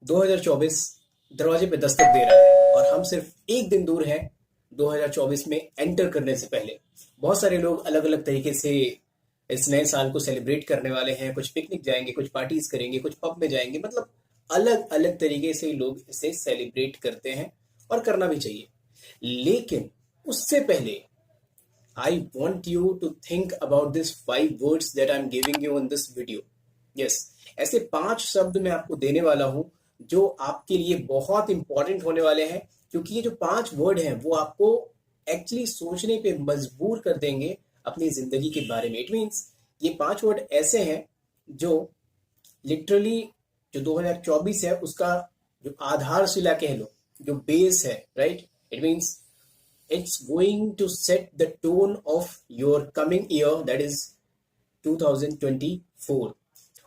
2024 दरवाजे पे दस्तक दे रहा है और हम सिर्फ एक दिन दूर हैं 2024 में एंटर करने से पहले। बहुत सारे लोग अलग अलग तरीके से इस नए साल को सेलिब्रेट करने वाले हैं। कुछ पिकनिक जाएंगे, कुछ पार्टीज करेंगे, कुछ पब में जाएंगे। मतलब अलग अलग तरीके से लोग इसे सेलिब्रेट करते हैं और करना भी चाहिए। लेकिन उससे पहले I want you to think about these 5 words that I'm giving you in this video. Yes, ऐसे 5 शब्द मैं आपको देने वाला हूं जो आपके लिए बहुत इंपॉर्टेंट होने वाले हैं, क्योंकि ये जो 5 वर्ड हैं वो आपको एक्चुअली सोचने पे मजबूर कर देंगे अपनी जिंदगी के बारे में। इट मीन्स ये 5 वर्ड ऐसे हैं जो लिटरली जो 2024 है उसका जो आधारशिला कह लो, जो बेस है, right. It means it's going to set the tone of your coming year, that is 2024।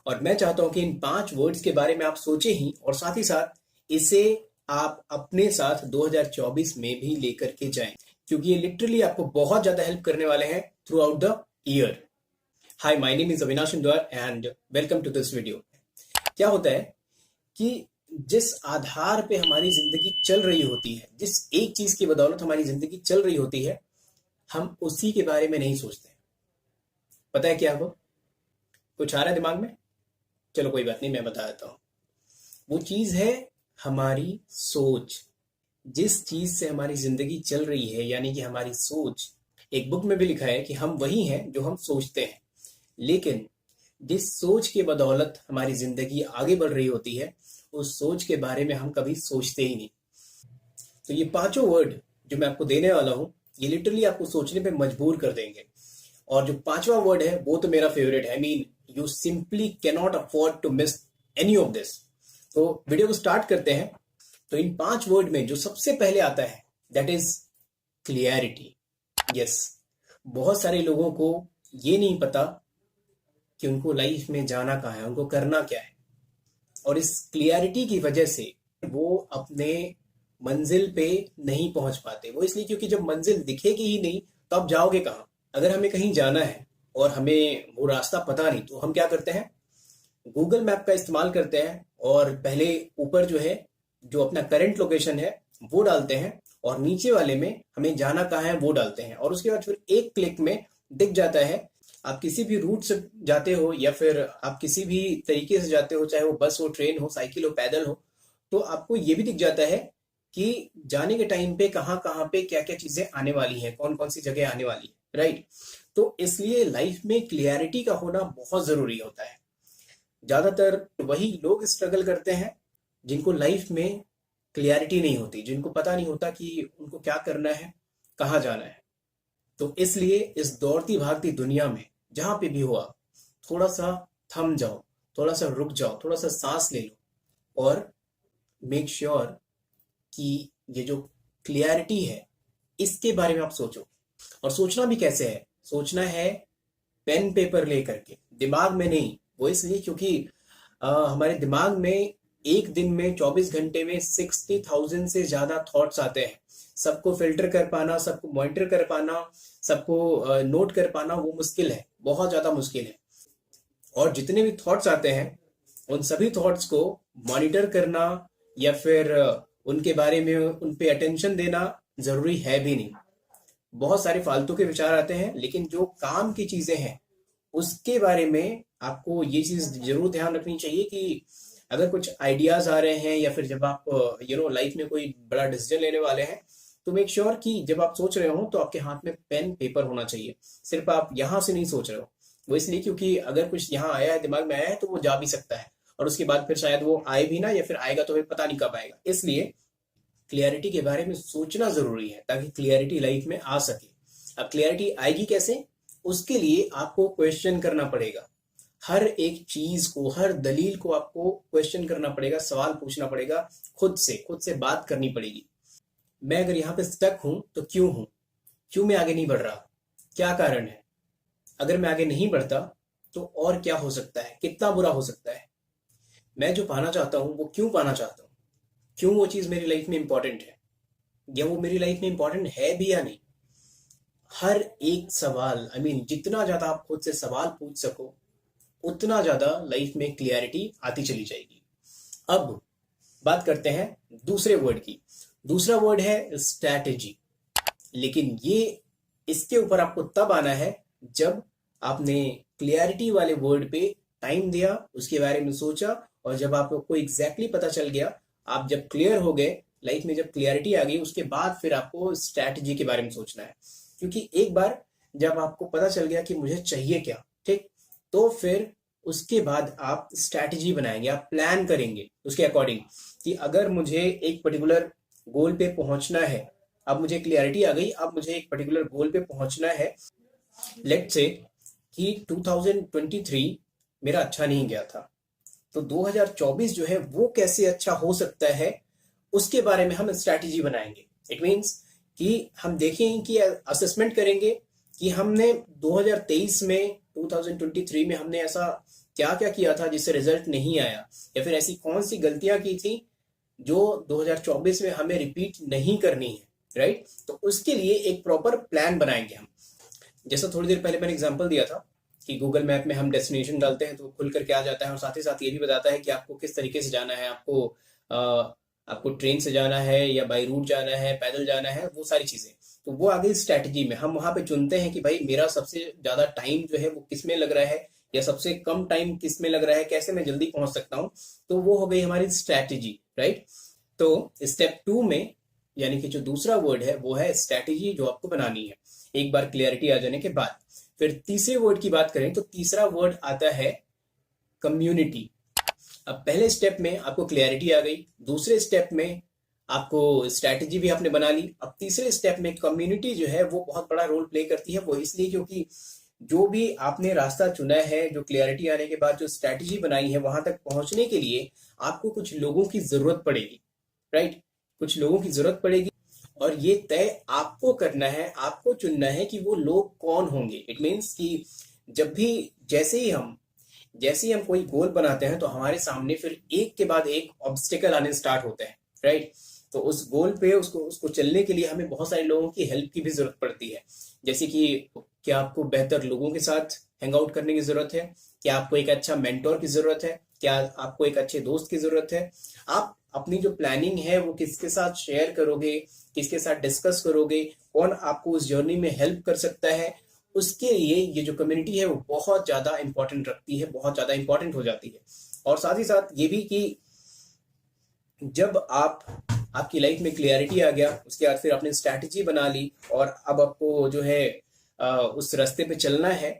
और मैं चाहता हूं कि इन 5 वर्ड्स के बारे में आप सोचें ही, और साथ ही साथ इसे आप अपने साथ 2024 में भी लेकर के जाएं, क्योंकि ये लिटरली आपको बहुत ज्यादा हेल्प करने वाले हैं throughout the year. Hi, my name is Avinash Indore and welcome to this video. क्या होता है कि जिस आधार पे हमारी जिंदगी चल रही होती है, जिस एक चीज की बदौलत हमारी जिंदगी चल रही होती है, हम उसी के बारे में नहीं सोचते। पता है क्या वो? कुछ आ रहा है दिमाग में? चलो कोई बात नहीं, मैं बता देता हूं। वो चीज है हमारी सोच। जिस चीज से हमारी जिंदगी चल रही है, यानी कि हमारी सोच। एक बुक में भी लिखा है कि हम वही हैं जो हम सोचते हैं, लेकिन जिस सोच के बदौलत हमारी जिंदगी आगे बढ़ रही होती है, उस सोच के बारे में हम कभी सोचते ही नहीं। तो ये 5 वर्ड जो मैं आपको देने वाला हूं, ये लिटरली आपको सोचने पे मजबूर कर देंगे। और जो 5वां वर्ड है वो तो मेरा फेवरेट है। I mean you simply cannot afford to miss any of this. तो वीडियो को स्टार्ट करते हैं। तो इन 5 वर्ड में जो सबसे पहले आता है दैट इज क्लियरिटी। यस, बहुत सारे लोगों को ये नहीं पता कि उनको लाइफ में जाना कहाँ है, उनको करना क्या है। और इस क्लियरिटी की वजह से वो अपने मंजिल पे नहीं पहुंच पाते। वो इसलिए क्योंकि जब मंजिल दिखेगी ही नहीं तो आप जाओगे कहाँ। अगर हमें कहीं जाना है और हमें वो रास्ता पता नहीं, तो हम क्या करते हैं? गूगल मैप का इस्तेमाल करते हैं और पहले ऊपर जो है, जो अपना करंट लोकेशन है वो डालते हैं, और नीचे वाले में हमें जाना कहाँ है वो डालते हैं। और उसके बाद फिर एक क्लिक में दिख जाता है। आप किसी भी रूट से जाते हो या फिर आप किसी भी तरीके से जाते हो, चाहे वो बस हो, ट्रेन हो, साइकिल हो, पैदल हो, तो आपको ये भी दिख जाता है कि जाने के टाइम पे कहाँ कहाँ पे क्या क्या चीजें आने वाली हैं, कौन कौन सी जगह आने वाली है, राइट। तो इसलिए लाइफ में क्लियरिटी का होना बहुत जरूरी होता है। ज्यादातर वही लोग स्ट्रगल करते हैं जिनको लाइफ में क्लियरिटी नहीं होती, जिनको पता नहीं होता कि उनको क्या करना है, कहाँ जाना है। तो इसलिए इस दौड़ती भागती दुनिया में जहां पे भी हो आप, थोड़ा सा थम जाओ, थोड़ा सा रुक जाओ, थोड़ा सा सांस ले लो और मेक श्योर कि ये जो क्लियरिटी है इसके बारे में आप सोचो। और सोचना भी कैसे है? सोचना है पेन पेपर लेकर के, दिमाग में नहीं। वो इसलिए क्योंकि हमारे दिमाग में एक दिन में 24 घंटे में 60,000 से ज्यादा थॉट्स आते हैं। सबको फिल्टर कर पाना, सबको मॉनिटर कर पाना, सबको नोट कर पाना वो मुश्किल है, बहुत ज्यादा मुश्किल है। और जितने भी थॉट्स आते हैं उन सभी थॉट्स को मॉनिटर करना या फिर उनके बारे में उन पे अटेंशन देना जरूरी है भी नहीं। बहुत सारे फालतू के विचार आते हैं, लेकिन जो काम की चीजें हैं उसके बारे में आपको ये चीज जरूर ध्यान रखनी चाहिए कि अगर कुछ आइडियाज आ रहे हैं या फिर जब आप लाइफ में कोई बड़ा डिसीजन लेने वाले हैं, तो मेक श्योर कि जब आप सोच रहे हो तो आपके हाथ में पेन पेपर होना चाहिए। सिर्फ आप यहां से नहीं सोच रहे हो। वो इसलिए क्योंकि अगर कुछ यहाँ आया है, दिमाग में आया है, तो वो जा भी सकता है और उसके बाद फिर शायद वो आए भी ना, या फिर आएगा तो फिर पता नहीं कब आएगा। इसलिए क्लियरिटी के बारे में सोचना जरूरी है ताकि क्लियरिटी लाइफ में आ सके। अब क्लियरिटी आएगी कैसे? उसके लिए आपको क्वेश्चन करना पड़ेगा। हर एक चीज को, हर दलील को आपको क्वेश्चन करना पड़ेगा, सवाल पूछना पड़ेगा, खुद से बात करनी पड़ेगी। मैं अगर यहाँ पे स्टक हूं तो क्यों हूं? क्यों मैं आगे नहीं बढ़ रहा? क्या कारण है? अगर मैं आगे नहीं बढ़ता तो और क्या हो सकता है? कितना बुरा हो सकता है? मैं जो पाना चाहता हूं वो क्यों पाना चाहता हूं? क्यों वो चीज मेरी लाइफ में इंपॉर्टेंट है, या वो मेरी लाइफ में इंपॉर्टेंट है भी या नहीं? हर एक सवाल, आई मीन जितना ज्यादा आप खुद से सवाल पूछ सको, उतना ज्यादा लाइफ में क्लियरिटी आती चली जाएगी। अब बात करते हैं दूसरे वर्ड की। दूसरा वर्ड है स्ट्रैटेजी। लेकिन ये इसके ऊपर आपको तब आना है जब आपने क्लियरिटी वाले वर्ड पे टाइम दिया, उसके बारे में सोचा, और जब आपको एग्जैक्टली पता चल गया, आप जब क्लियर हो गए, लाइफ में जब क्लियरिटी आ गई, उसके बाद फिर आपको स्ट्रैटेजी के बारे में सोचना है। क्योंकि एक बार जब आपको पता चल गया कि मुझे चाहिए क्या, ठीक, तो फिर उसके बाद आप स्ट्रैटेजी बनाएंगे, आप प्लान करेंगे उसके अकॉर्डिंग कि अगर मुझे एक पर्टिकुलर गोल पे पहुंचना है, अब मुझे क्लियरिटी आ गई, अब मुझे एक पर्टिकुलर गोल पे पहुंचना है। लेट्स से कि 2023 मेरा अच्छा नहीं गया था, तो 2024 जो है वो कैसे अच्छा हो सकता है, उसके बारे में हम स्ट्रैटेजी बनाएंगे। इट मीन्स कि हम देखेंगे कि असेसमेंट करेंगे कि हमने 2023 में 2023 में हमने ऐसा क्या क्या किया था जिससे रिजल्ट नहीं आया, या फिर ऐसी कौन सी गलतियां की थी जो 2024 में हमें रिपीट नहीं करनी है, राइट। तो उसके लिए एक प्रॉपर प्लान बनाएंगे हम। जैसा थोड़ी देर पहले मैंने एग्जांपल दिया था कि गूगल मैप में हम डेस्टिनेशन डालते हैं तो खुल करके आ जाता है, और साथ ही साथ ये भी बताता है कि आपको किस तरीके से जाना है, आपको ट्रेन से जाना है या बाई रूट जाना है, पैदल जाना है, वो सारी चीजें। तो वो आ गई स्ट्रैटेजी में। हम वहां पे चुनते हैं कि भाई मेरा सबसे ज्यादा टाइम जो है वो किस में लग रहा है, या सबसे कम टाइम किस में लग रहा है, कैसे मैं जल्दी पहुंच सकता हूँ। तो वो हो गई हमारी स्ट्रैटेजी, राइट। तो स्टेप 2 में, यानी कि जो दूसरा वर्ड है वो है स्ट्रैटेजी, जो आपको बनानी है एक बार क्लियरिटी आ जाने के बाद। फिर तीसरे वर्ड की बात करें तो तीसरा वर्ड आता है कम्युनिटी। अब पहले स्टेप में आपको क्लियरिटी आ गई, दूसरे स्टेप में आपको स्ट्रैटेजी भी आपने बना ली, अब तीसरे स्टेप में कम्युनिटी जो है वो बहुत बड़ा रोल प्ले करती है। वो इसलिए क्योंकि जो भी आपने रास्ता चुना है, जो क्लियरिटी आने के बाद जो स्ट्रैटेजी बनाई है, वहां तक पहुंचने के लिए आपको कुछ लोगों की जरूरत पड़ेगी, राइट। कुछ लोगों की जरूरत पड़ेगी, और ये तय आपको करना है, आपको चुनना है कि वो लोग कौन होंगे। इट मीन्स कि जब भी जैसे ही हम कोई गोल बनाते हैं तो हमारे सामने फिर एक के बाद एक ऑब्स्टिकल आने स्टार्ट होते हैं, राइट। तो उस गोल पे उसको उसको चलने के लिए हमें बहुत सारे लोगों की हेल्प की भी जरूरत पड़ती है। जैसे कि क्या आपको बेहतर लोगों के साथ हैंग आउट करने की जरूरत है, क्या आपको एक अच्छा मेंटोर की जरूरत है, क्या आपको एक अच्छे दोस्त की जरूरत है। आप अपनी जो प्लानिंग है वो किसके साथ शेयर करोगे, किसके साथ डिस्कस करोगे, कौन आपको उस जर्नी में हेल्प कर सकता है, उसके लिए ये जो कम्युनिटी है वो बहुत ज्यादा इंपॉर्टेंट रखती है, बहुत ज्यादा इंपॉर्टेंट हो जाती है। और साथ ही साथ ये भी कि जब आपकी लाइफ में क्लियरिटी आ गया, उसके बाद फिर आपने स्ट्रैटेजी बना ली, और अब आपको जो है उस रास्ते पे चलना है,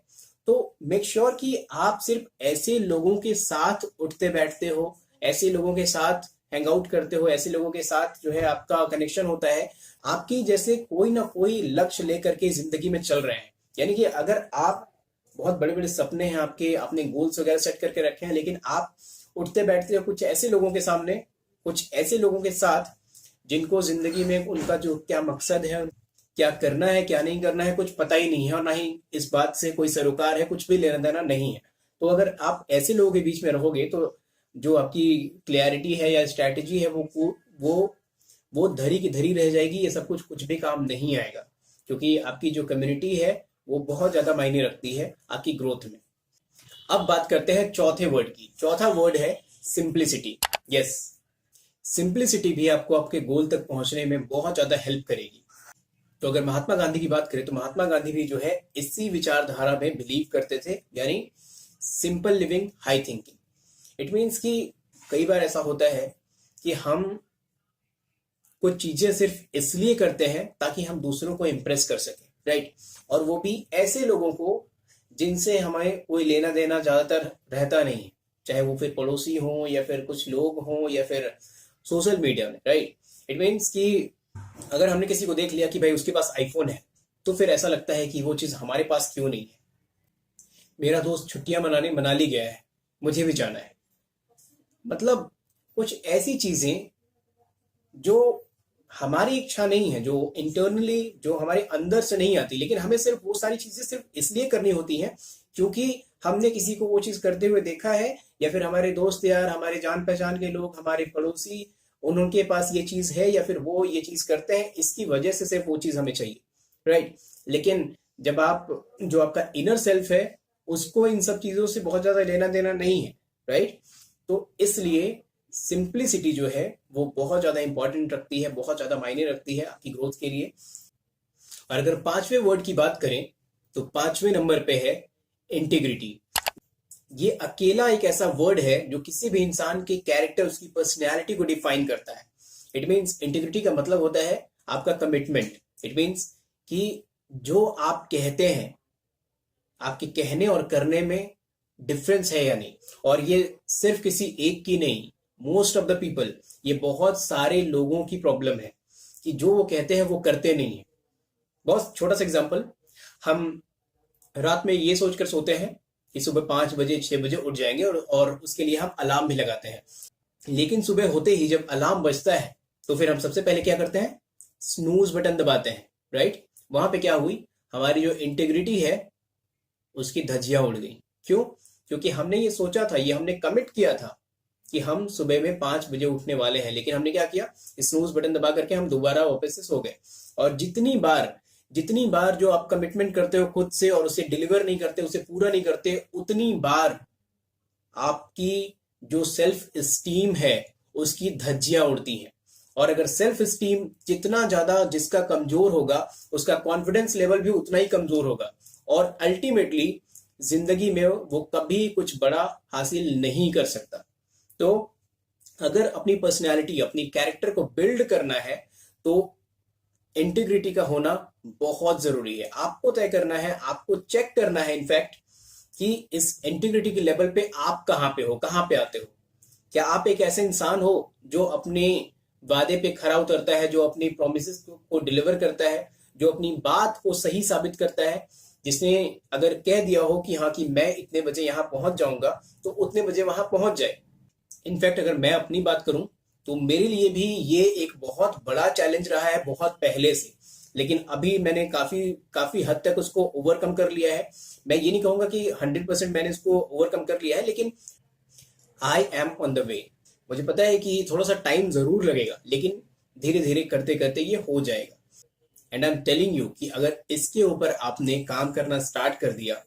तो मेक श्योर कि आप सिर्फ ऐसे लोगों के साथ उठते बैठते हो, ऐसे लोगों के साथ हैंग आउट करते हो, ऐसे लोगों के साथ जो है आपका कनेक्शन होता है, आपकी जैसे कोई ना कोई लक्ष्य लेकर के जिंदगी में चल रहे हैं। यानी कि अगर आप बहुत बड़े बड़े सपने हैं आपके, अपने गोल्स वगैरह सेट करके रखे हैं, लेकिन आप उठते बैठते हो कुछ ऐसे लोगों के सामने, कुछ ऐसे लोगों के साथ जिनको जिंदगी में उनका जो क्या मकसद है, क्या करना है क्या नहीं करना है, कुछ पता ही नहीं है, और ना ही इस बात से कोई सरोकार है, कुछ भी लेना देना नहीं है। तो अगर आप ऐसे लोगों के बीच में रहोगे तो जो आपकी क्लियरिटी है या स्ट्रैटेजी है वो वो धरी की धरी रह जाएगी। ये सब कुछ भी काम नहीं आएगा, क्योंकि आपकी जो कम्युनिटी है वो बहुत ज्यादा मायने रखती है आपकी ग्रोथ में। अब बात करते हैं चौथे वर्ड की। चौथा वर्ड है सिंप्लिसिटी। यस, सिंप्लिसिटी भी आपको आपके गोल तक पहुंचने में बहुत ज्यादा हेल्प करेगी। तो अगर महात्मा गांधी की बात करें तो महात्मा गांधी भी जो है इसी विचारधारा में बिलीव करते थे, यानी simple living high thinking. It means कि कई बार ऐसा होता है कि हम कुछ चीजें सिर्फ इसलिए करते हैं ताकि हम दूसरों को इम्प्रेस कर सकें, राइट। और वो भी ऐसे लोगों को जिनसे हमें कोई लेना देना ज्यादातर रहता नहीं है, चाहे वो फिर पड़ोसी हो या फिर कुछ लोग हों या फिर सोशल मीडिया में, राइट। इट मीन्स कि अगर हमने किसी को देख लिया कि भाई उसके पास आईफोन है, तो फिर ऐसा लगता है कि वो चीज हमारे पास क्यों नहीं है। मेरा दोस्त छुट्टियां मनाने मनाली गया है, मुझे भी जाना है। मतलब कुछ ऐसी चीजें जो हमारी इच्छा नहीं है, जो इंटरनली जो हमारे अंदर से नहीं आती, लेकिन हमें सिर्फ वो सारी चीजें सिर्फ इसलिए करनी होती हैं क्योंकि हमने किसी को वो चीज करते हुए देखा है, या फिर हमारे दोस्त यार, हमारे जान पहचान के लोग, हमारे पड़ोसी, उनके पास ये चीज है या फिर वो ये चीज करते हैं, इसकी वजह से सिर्फ वो चीज हमें चाहिए, राइट। लेकिन जब आप जो आपका इनर सेल्फ है उसको इन सब चीजों से बहुत ज्यादा लेना देना नहीं है, राइट। तो इसलिए सिंप्लिसिटी जो है वो बहुत ज्यादा इंपॉर्टेंट रखती है, बहुत ज्यादा मायने रखती है आपकी ग्रोथ के लिए। और अगर पांचवें वर्ड की बात करें तो पांचवें नंबर पे है इंटीग्रिटी। ये अकेला एक ऐसा वर्ड है जो किसी भी इंसान के कैरेक्टर, उसकी पर्सनैलिटी को डिफाइन करता है। इट मीन्स इंटीग्रिटी का मतलब होता है आपका कमिटमेंट। इट मीन्स कि जो आप कहते हैं, आपके कहने और करने में डिफरेंस है या नहीं। और ये सिर्फ किसी एक की नहीं, मोस्ट ऑफ द पीपल, ये बहुत सारे लोगों की प्रॉब्लम है कि जो वो कहते हैं वो करते नहीं है। बहुत छोटा सा एग्जांपल, हम रात में ये सोचकर सोते हैं कि सुबह 5 बजे 6 बजे उठ जाएंगे और उसके लिए हम अलार्म भी लगाते हैं। लेकिन सुबह होते ही जब अलार्म बजता है तो फिर हम सबसे पहले क्या करते हैं? स्नूज बटन दबाते हैं, राइट? वहां पे क्या हुई? हमारी जो इंटीग्रिटी है उसकी धज्जियां उड़ गई। क्यों? क्योंकि हमने ये सोचा था, ये हमने कमिट किया था कि हम सुबह में 5 बजे उठने वाले हैं, लेकिन हमने क्या किया? स्नूज बटन दबा करके हम दोबारा वापस से सो गए। और जितनी बार जो आप कमिटमेंट करते हो खुद से और उसे डिलीवर नहीं करते, उसे पूरा नहीं करते, उतनी बार आपकी जो सेल्फ स्टीम है उसकी धज्जियां उड़ती हैं। और अगर सेल्फ स्टीम जितना ज्यादा जिसका कमजोर होगा, उसका कॉन्फिडेंस लेवल भी उतना ही कमजोर होगा और अल्टीमेटली जिंदगी में वो कभी कुछ बड़ा हासिल नहीं कर सकता। तो अगर अपनी पर्सनैलिटी, अपनी कैरेक्टर को बिल्ड करना है तो इंटीग्रिटी का होना बहुत जरूरी है। आपको तय करना है, आपको चेक करना है इनफैक्ट कि इस इंटीग्रिटी के लेवल पे आप कहां पे हो, कहां पे आते हो। क्या आप एक ऐसे इंसान हो जो अपने वादे पे खरा उतरता है, जो अपनी प्रोमिसेस को डिलीवर करता है, जो अपनी बात को सही साबित करता है, जिसने अगर कह दिया हो कि हाँ कि मैं इतने बजे यहां पहुंच जाऊंगा तो उतने बजे वहां पहुंच जाए। इनफैक्ट अगर मैं अपनी बात करूं तो मेरे लिए भी ये एक बहुत बड़ा चैलेंज रहा है बहुत पहले से, लेकिन अभी मैंने काफी हद तक उसको ओवरकम कर लिया है। मैं ये नहीं कहूंगा कि 100% मैंने इसको ओवरकम कर लिया है, लेकिन I am on the way. मुझे पता है कि थोड़ा सा टाइम जरूर लगेगा, लेकिन धीरे धीरे करते करते ये हो जाएगा। And I am telling you कि अगर इसके ऊपर आपने काम करना स्टार्ट कर दिया,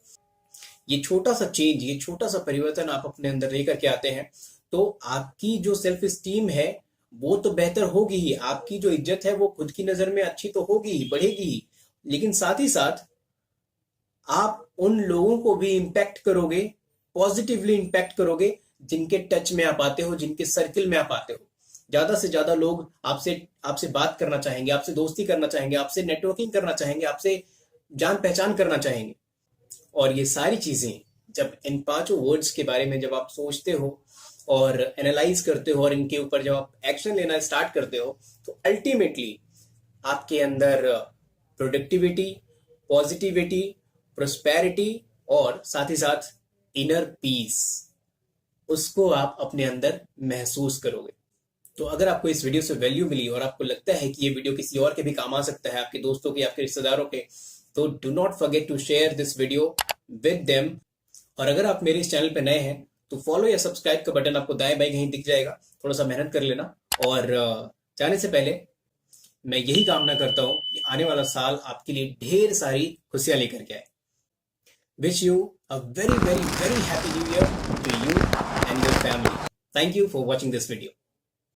ये छोटा सा चेंज, ये छोटा सा परिवर्तन आप अपने अंदर लेकर के आते हैं, तो आपकी जो सेल्फ स्टीम है वो तो बेहतर होगी ही, आपकी जो इज्जत है वो खुद की नजर में अच्छी तो होगी ही, बढ़ेगी ही, लेकिन साथ ही साथ आप उन लोगों को भी इम्पैक्ट करोगे, पॉजिटिवली इम्पैक्ट करोगे जिनके टच में आप आते हो, जिनके सर्किल में आप आते हो। ज्यादा से ज्यादा लोग आपसे बात करना चाहेंगे, आपसे दोस्ती करना चाहेंगे, आपसे नेटवर्किंग करना चाहेंगे, आपसे जान पहचान करना चाहेंगे। और ये सारी चीजें जब इन पांचों वर्ड्स के बारे में जब आप सोचते हो और एनालाइज करते हो और इनके ऊपर जब आप एक्शन लेना स्टार्ट करते हो, तो अल्टीमेटली आपके अंदर प्रोडक्टिविटी, पॉजिटिविटी, प्रोस्पेरिटी और साथ ही साथ इनर पीस, उसको आप अपने अंदर महसूस करोगे। तो अगर आपको इस वीडियो से वैल्यू मिली और आपको लगता है कि ये वीडियो किसी और के भी काम आ सकता है, आपके दोस्तों के, आपके रिश्तेदारों के, तो do not forget to share this video with them. और अगर आप मेरे इस चैनल पे नए हैं तो फॉलो या सब्सक्राइब का बटन आपको दाएं बाएं कहीं दिख जाएगा, थोड़ा सा मेहनत कर लेना। और जाने से पहले मैं यही कामना करता हूं कि आने वाला साल आपके लिए ढेर सारी खुशियां लेकर के आए। Wish you a very very very happy new year to you and your family. Thank you for watching this video.